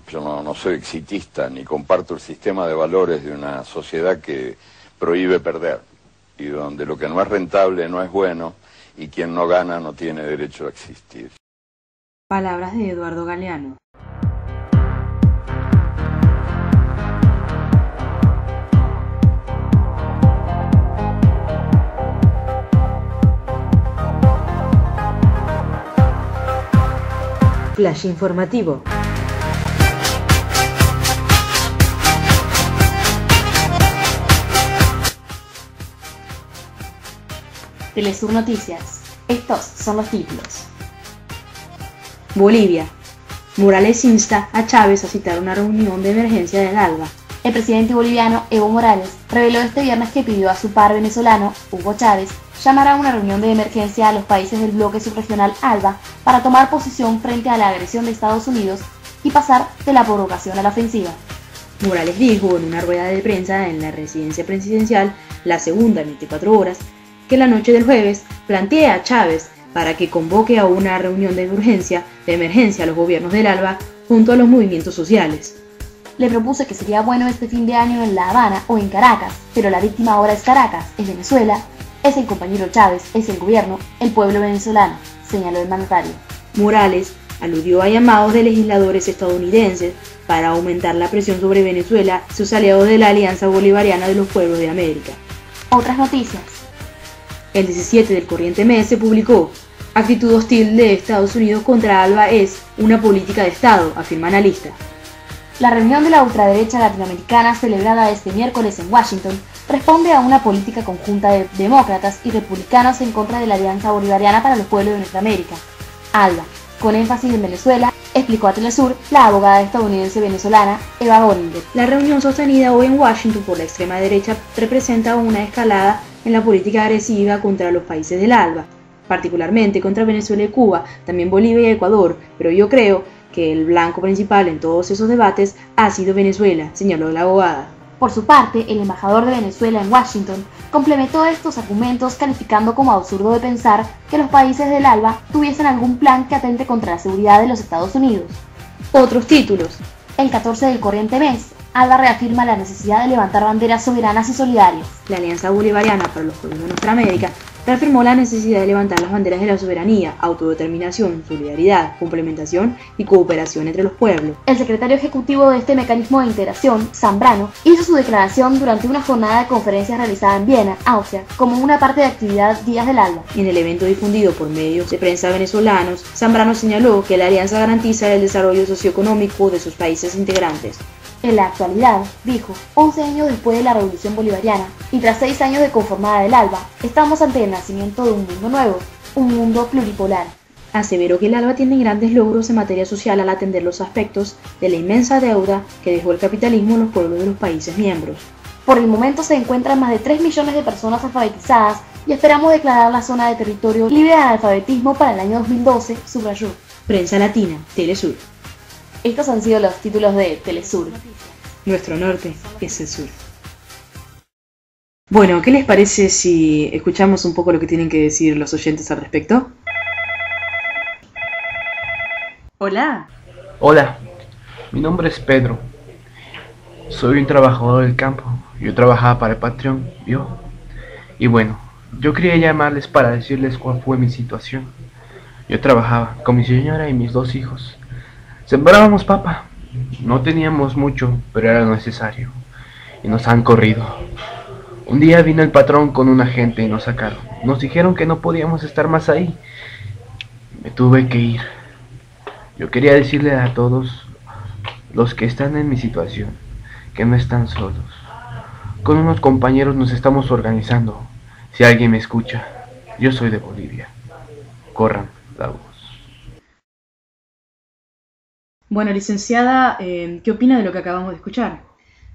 Yo no soy exitista ni comparto el sistema de valores de una sociedad que prohíbe perder y donde lo que no es rentable no es bueno y quien no gana no tiene derecho a existir. Palabras de Eduardo Galeano. Flash informativo. Telesur Noticias. Estos son los títulos. Bolivia. Morales insta a Chávez a citar una reunión de emergencia del ALBA. El presidente boliviano Evo Morales reveló este viernes que pidió a su par venezolano, Hugo Chávez, llamar a una reunión de emergencia a los países del bloque subregional ALBA para tomar posición frente a la agresión de Estados Unidos y pasar de la provocación a la ofensiva. Morales dijo en una rueda de prensa en la residencia presidencial, la segunda en 24 horas, que la noche del jueves plantea a Chávez para que convoque a una reunión de emergencia a los gobiernos del ALBA junto a los movimientos sociales. Le propuse que sería bueno este fin de año en La Habana o en Caracas, pero la víctima ahora es Caracas, es Venezuela, es el compañero Chávez, es el gobierno, el pueblo venezolano, señaló el mandatario. Morales aludió a llamados de legisladores estadounidenses para aumentar la presión sobre Venezuela, sus aliados de la Alianza Bolivariana de los Pueblos de América. Otras noticias. El 17 del corriente mes se publicó: actitud hostil de Estados Unidos contra ALBA es una política de Estado, afirma analista. La reunión de la ultraderecha latinoamericana celebrada este miércoles en Washington responde a una política conjunta de demócratas y republicanos en contra de la Alianza Bolivariana para los Pueblos de Nuestra América, ALBA, con énfasis en Venezuela, explicó a Telesur la abogada estadounidense venezolana Eva Goringer. La reunión sostenida hoy en Washington por la extrema derecha representa una escalada en la política agresiva contra los países del ALBA, particularmente contra Venezuela y Cuba, también Bolivia y Ecuador, pero yo creo que el blanco principal en todos esos debates ha sido Venezuela, señaló la abogada. Por su parte, el embajador de Venezuela en Washington complementó estos argumentos calificando como absurdo de pensar que los países del ALBA tuviesen algún plan que atente contra la seguridad de los Estados Unidos. Otros títulos. El 14 del corriente mes, ALBA reafirma la necesidad de levantar banderas soberanas y solidarias. La Alianza Bolivariana para los Pueblos de Nuestra América reafirmó la necesidad de levantar las banderas de la soberanía, autodeterminación, solidaridad, complementación y cooperación entre los pueblos. El secretario ejecutivo de este mecanismo de integración, Zambrano, hizo su declaración durante una jornada de conferencias realizada en Viena, Austria, como una parte de actividad Días del ALBA. En el evento difundido por medios de prensa venezolanos, Zambrano señaló que la alianza garantiza el desarrollo socioeconómico de sus países integrantes. En la actualidad, dijo, 11 años después de la Revolución Bolivariana y tras 6 años de conformada del ALBA, estamos ante el nacimiento de un mundo nuevo, un mundo pluripolar. Aseveró que el ALBA tiene grandes logros en materia social al atender los aspectos de la inmensa deuda que dejó el capitalismo en los pueblos de los países miembros. Por el momento se encuentran más de 3 millones de personas alfabetizadas y esperamos declarar la zona de territorio libre de analfabetismo para el año 2012, subrayó. Prensa Latina, Telesur. Estos han sido los títulos de Telesur. Nuestro norte es el sur. Bueno, ¿qué les parece si escuchamos un poco lo que tienen que decir los oyentes al respecto? Hola. Hola, mi nombre es Pedro. Soy un trabajador del campo. Yo trabajaba para el Patreon, ¿vio? Y bueno, yo quería llamarles para decirles cuál fue mi situación. Yo trabajaba con mi señora y mis 2 hijos. Sembrábamos papa, no teníamos mucho, pero era necesario, y nos han corrido. Un día vino el patrón con un agente y nos sacaron. Nos dijeron que no podíamos estar más ahí. Me tuve que ir. Yo quería decirle a todos los que están en mi situación, que no están solos. Con unos compañeros nos estamos organizando. Si alguien me escucha, yo soy de Bolivia. Corran la voz. Bueno, licenciada, ¿qué opina de lo que acabamos de escuchar?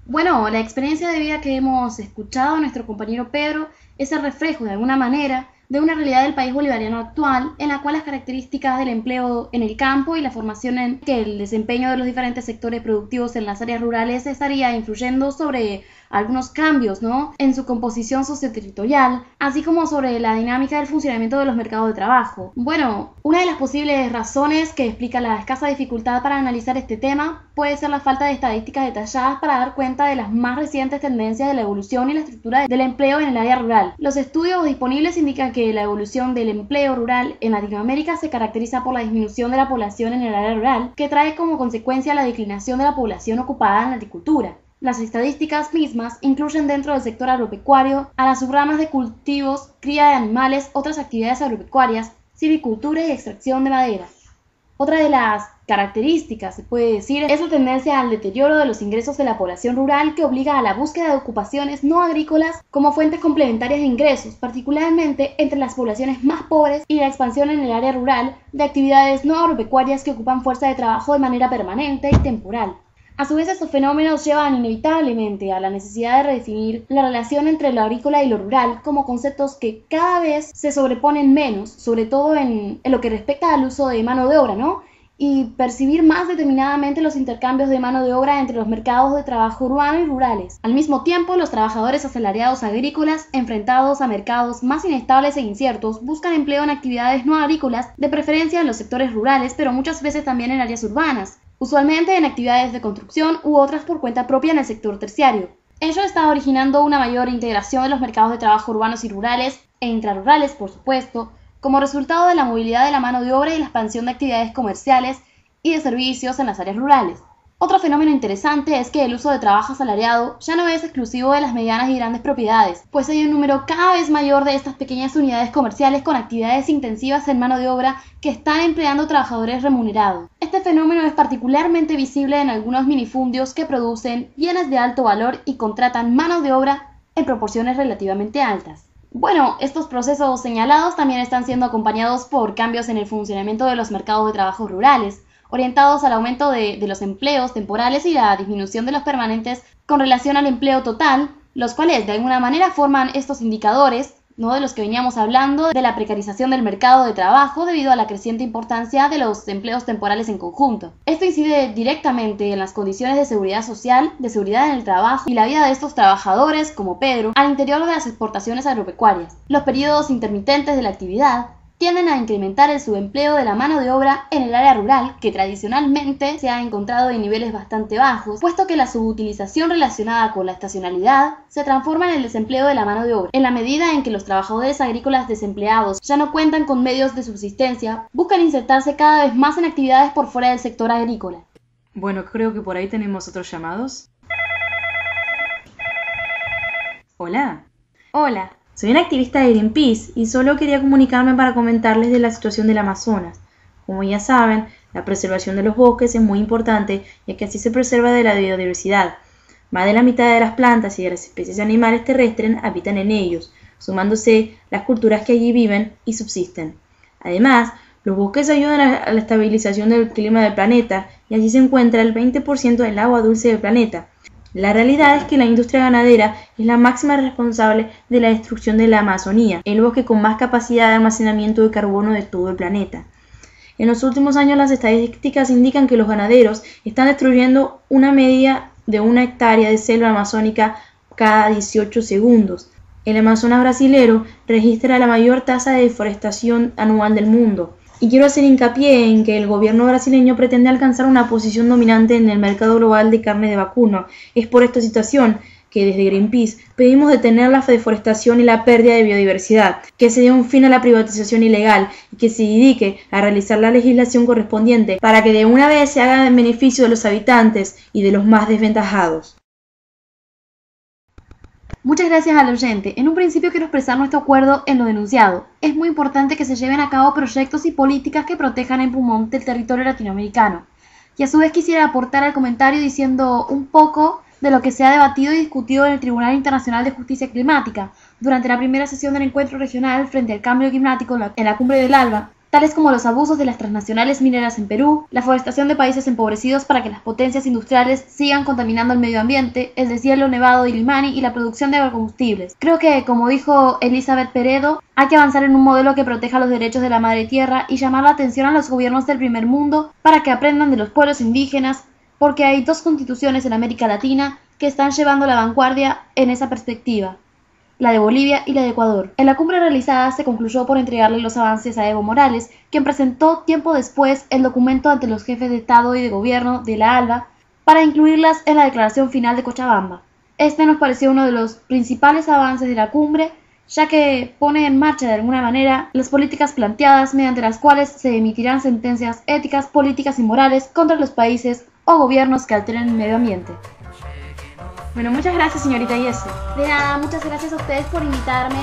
Bueno, la experiencia de vida que hemos escuchado a nuestro compañero Pedro es el reflejo de alguna manera de una realidad del país bolivariano actual, en la cual las características del empleo en el campo y la formación en que el desempeño de los diferentes sectores productivos en las áreas rurales estaría influyendo sobre algunos cambios, ¿no?, en su composición socioterritorial, así como sobre la dinámica del funcionamiento de los mercados de trabajo. Bueno, una de las posibles razones que explica la escasa dificultad para analizar este tema puede ser la falta de estadísticas detalladas para dar cuenta de las más recientes tendencias de la evolución y la estructura del empleo en el área rural. Los estudios disponibles indican que la evolución del empleo rural en Latinoamérica se caracteriza por la disminución de la población en el área rural, que trae como consecuencia la declinación de la población ocupada en la agricultura. Las estadísticas mismas incluyen dentro del sector agropecuario a las subramas de cultivos, cría de animales, otras actividades agropecuarias, silvicultura y extracción de madera. Otra de las características, se puede decir, es la tendencia al deterioro de los ingresos de la población rural, que obliga a la búsqueda de ocupaciones no agrícolas como fuentes complementarias de ingresos, particularmente entre las poblaciones más pobres, y la expansión en el área rural de actividades no agropecuarias que ocupan fuerza de trabajo de manera permanente y temporal. A su vez, estos fenómenos llevan inevitablemente a la necesidad de redefinir la relación entre lo agrícola y lo rural como conceptos que cada vez se sobreponen menos, sobre todo en lo que respecta al uso de mano de obra, ¿no?, y percibir más determinadamente los intercambios de mano de obra entre los mercados de trabajo urbano y rurales. Al mismo tiempo, los trabajadores asalariados agrícolas, enfrentados a mercados más inestables e inciertos, buscan empleo en actividades no agrícolas, de preferencia en los sectores rurales, pero muchas veces también en áreas urbanas, usualmente en actividades de construcción u otras por cuenta propia en el sector terciario. Ello está originando una mayor integración de los mercados de trabajo urbanos y rurales, e intrarurales, por supuesto, como resultado de la movilidad de la mano de obra y la expansión de actividades comerciales y de servicios en las áreas rurales. Otro fenómeno interesante es que el uso de trabajo asalariado ya no es exclusivo de las medianas y grandes propiedades, pues hay un número cada vez mayor de estas pequeñas unidades comerciales con actividades intensivas en mano de obra que están empleando trabajadores remunerados. Este fenómeno es particularmente visible en algunos minifundios que producen bienes de alto valor y contratan mano de obra en proporciones relativamente altas. Bueno, estos procesos señalados también están siendo acompañados por cambios en el funcionamiento de los mercados de trabajo rurales, orientados al aumento de los empleos temporales y la disminución de los permanentes con relación al empleo total, los cuales de alguna manera forman estos indicadores, ¿no?, de los que veníamos hablando, de la precarización del mercado de trabajo debido a la creciente importancia de los empleos temporales en conjunto. Esto incide directamente en las condiciones de seguridad social, de seguridad en el trabajo y la vida de estos trabajadores, como Pedro, al interior de las exportaciones agropecuarias. Los periodos intermitentes de la actividad tienden a incrementar el subempleo de la mano de obra en el área rural, que tradicionalmente se ha encontrado en niveles bastante bajos, puesto que la subutilización relacionada con la estacionalidad se transforma en el desempleo de la mano de obra. En la medida en que los trabajadores agrícolas desempleados ya no cuentan con medios de subsistencia, buscan insertarse cada vez más en actividades por fuera del sector agrícola. Bueno, creo que por ahí tenemos otros llamados. Hola. Hola. Soy una activista de Greenpeace y solo quería comunicarme para comentarles de la situación del Amazonas. Como ya saben, la preservación de los bosques es muy importante, ya que así se preserva de la biodiversidad. Más de la mitad de las plantas y de las especies animales terrestres habitan en ellos, sumándose las culturas que allí viven y subsisten. Además, los bosques ayudan a la estabilización del clima del planeta y allí se encuentra el 20% del agua dulce del planeta. La realidad es que la industria ganadera es la máxima responsable de la destrucción de la Amazonía, el bosque con más capacidad de almacenamiento de carbono de todo el planeta. En los últimos años las estadísticas indican que los ganaderos están destruyendo una media de 1 hectárea de selva amazónica cada 18 segundos. El Amazonas brasilero registra la mayor tasa de deforestación anual del mundo. Y quiero hacer hincapié en que el gobierno brasileño pretende alcanzar una posición dominante en el mercado global de carne de vacuno. Es por esta situación que desde Greenpeace pedimos detener la deforestación y la pérdida de biodiversidad, que se dé un fin a la privatización ilegal y que se dedique a realizar la legislación correspondiente para que de una vez se haga en beneficio de los habitantes y de los más desventajados. Muchas gracias al oyente. En un principio quiero expresar nuestro acuerdo en lo denunciado. Es muy importante que se lleven a cabo proyectos y políticas que protejan el pulmón del territorio latinoamericano. Y a su vez quisiera aportar al comentario diciendo un poco de lo que se ha debatido y discutido en el Tribunal Internacional de Justicia Climática durante la primera sesión del encuentro regional frente al cambio climático en la Cumbre del ALBA, tales como los abusos de las transnacionales mineras en Perú, la forestación de países empobrecidos para que las potencias industriales sigan contaminando el medio ambiente, el deshielo nevado de Illimani y la producción de agrocombustibles. Creo que, como dijo Elizabeth Peredo, hay que avanzar en un modelo que proteja los derechos de la madre tierra y llamar la atención a los gobiernos del primer mundo para que aprendan de los pueblos indígenas, porque hay 2 constituciones en América Latina que están llevando la vanguardia en esa perspectiva, la de Bolivia y la de Ecuador. En la cumbre realizada se concluyó por entregarle los avances a Evo Morales, quien presentó tiempo después el documento ante los jefes de Estado y de Gobierno de la ALBA para incluirlas en la declaración final de Cochabamba. Este nos pareció uno de los principales avances de la cumbre, ya que pone en marcha de alguna manera las políticas planteadas mediante las cuales se emitirán sentencias éticas, políticas y morales contra los países o gobiernos que alteren el medio ambiente. Bueno, muchas gracias, señorita Yessi. De nada, muchas gracias a ustedes por invitarme.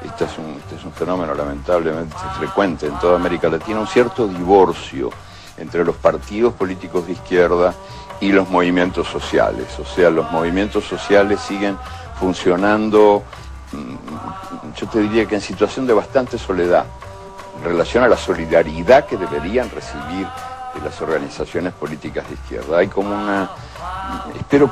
Este es un fenómeno lamentablemente frecuente en toda América Latina, un cierto divorcio entre los partidos políticos de izquierda y los movimientos sociales. O sea, los movimientos sociales siguen funcionando, yo te diría que en situación de bastante soledad, en relación a la solidaridad que deberían recibir de las organizaciones políticas de izquierda. Hay como una... Espero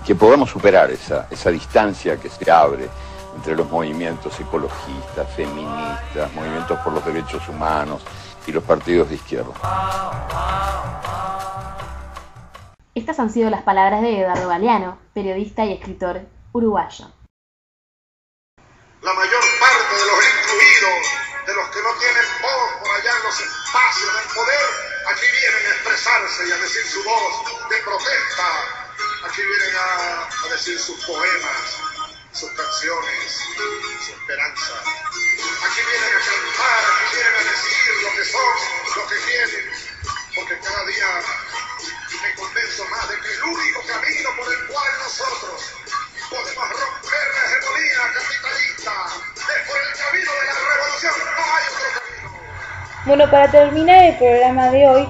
que podamos superar esa distancia que se abre entre los movimientos ecologistas, feministas, movimientos por los derechos humanos y los partidos de izquierda. Estas han sido las palabras de Eduardo Galeano, periodista y escritor uruguayo. La mayor parte de los excluidos, de los que no tienen voz por allá en los espacios del poder, aquí vienen a expresarse y a decir su voz de protesta. Aquí vienen a decir sus poemas, sus canciones, su esperanza. Aquí vienen a cantar, aquí vienen a decir lo que son, lo que quieren, porque cada día me convenzo más de que el único camino por el cual nosotros podemos romper la hegemonía capitalista es por el camino de la revolución. No hay otro camino. Bueno, para terminar el programa de hoy,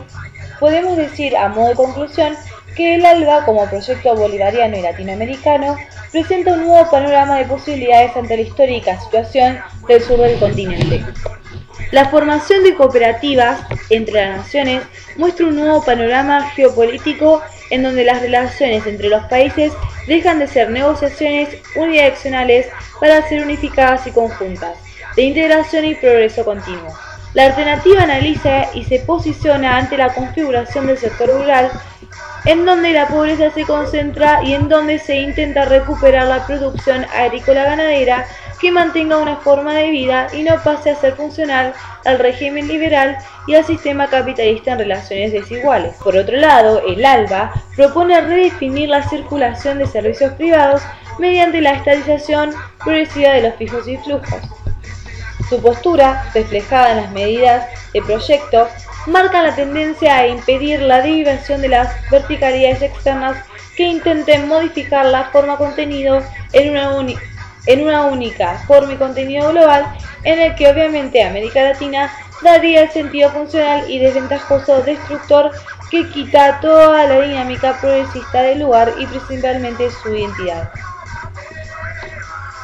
podemos decir a modo de conclusión que el ALBA, como proyecto bolivariano y latinoamericano, presenta un nuevo panorama de posibilidades ante la histórica situación del sur del continente. La formación de cooperativas entre las naciones muestra un nuevo panorama geopolítico en donde las relaciones entre los países dejan de ser negociaciones unidireccionales para ser unificadas y conjuntas, de integración y progreso continuo. La alternativa analiza y se posiciona ante la configuración del sector rural, en donde la pobreza se concentra y en donde se intenta recuperar la producción agrícola ganadera que mantenga una forma de vida y no pase a ser funcional al régimen liberal y al sistema capitalista en relaciones desiguales. Por otro lado, el ALBA propone redefinir la circulación de servicios privados mediante la estatización progresiva de los fijos y flujos. Su postura, reflejada en las medidas de proyecto, marca la tendencia a impedir la derivación de las verticalidades externas que intenten modificar la forma contenido en una única forma y contenido global, en el que obviamente América Latina daría el sentido funcional y desventajoso destructor que quita toda la dinámica progresista del lugar y principalmente su identidad.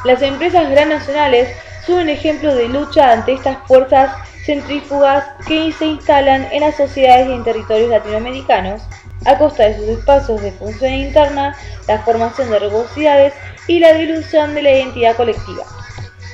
Las empresas transnacionales son un ejemplo de lucha ante estas fuerzas centrífugas que se instalan en las sociedades y en territorios latinoamericanos, a costa de sus espacios de función interna, la formación de rugosidades y la dilución de la identidad colectiva.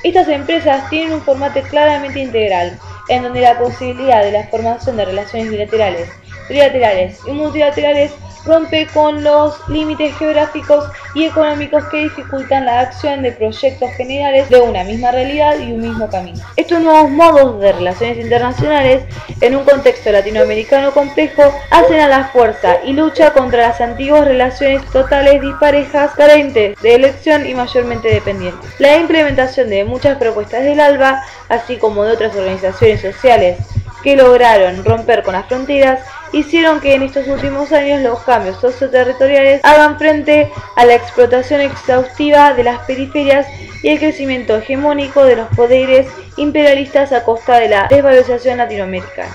Estas empresas tienen un formato claramente integral, en donde la posibilidad de la formación de relaciones bilaterales, trilaterales y multilaterales rompe con los límites geográficos y económicos que dificultan la acción de proyectos generales de una misma realidad y un mismo camino. Estos nuevos modos de relaciones internacionales, en un contexto latinoamericano complejo, hacen a la fuerza y lucha contra las antiguas relaciones totales disparejas, carentes de elección y mayormente dependientes. La implementación de muchas propuestas del ALBA, así como de otras organizaciones sociales que lograron romper con las fronteras, hicieron que en estos últimos años los cambios socioterritoriales hagan frente a la explotación exhaustiva de las periferias y el crecimiento hegemónico de los poderes imperialistas a costa de la desvalorización latinoamericana.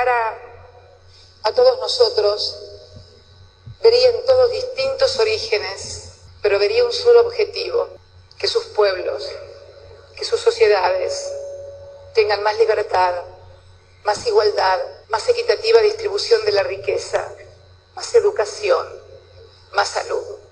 mirara a todos nosotros, vería en todos distintos orígenes, pero vería un solo objetivo: que sus pueblos, que sus sociedades tengan más libertad, más igualdad, más equitativa distribución de la riqueza, más educación, más salud.